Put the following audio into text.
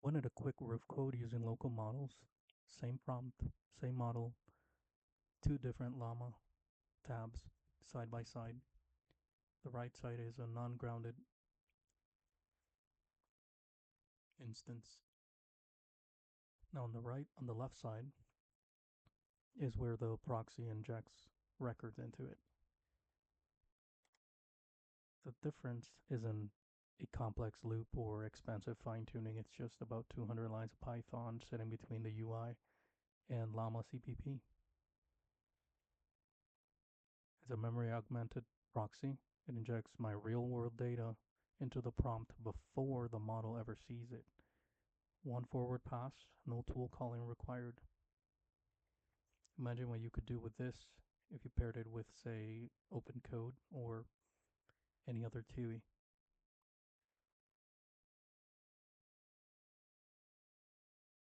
Wanted a quick roof code using local models, same prompt, same model, two different llama tabs side by side. The right side is a non-grounded instance. Now on the left side is where the proxy injects records into it. The difference isn't a complex loop or expensive fine tuning, it's just about 200 lines of Python sitting between the UI and llama.cpp. It's a memory augmented proxy. It injects my real world data into the prompt before the model ever sees it. One forward pass, no tool calling required. Imagine what you could do with this if you paired it with, say, OpenCode or any other TUI.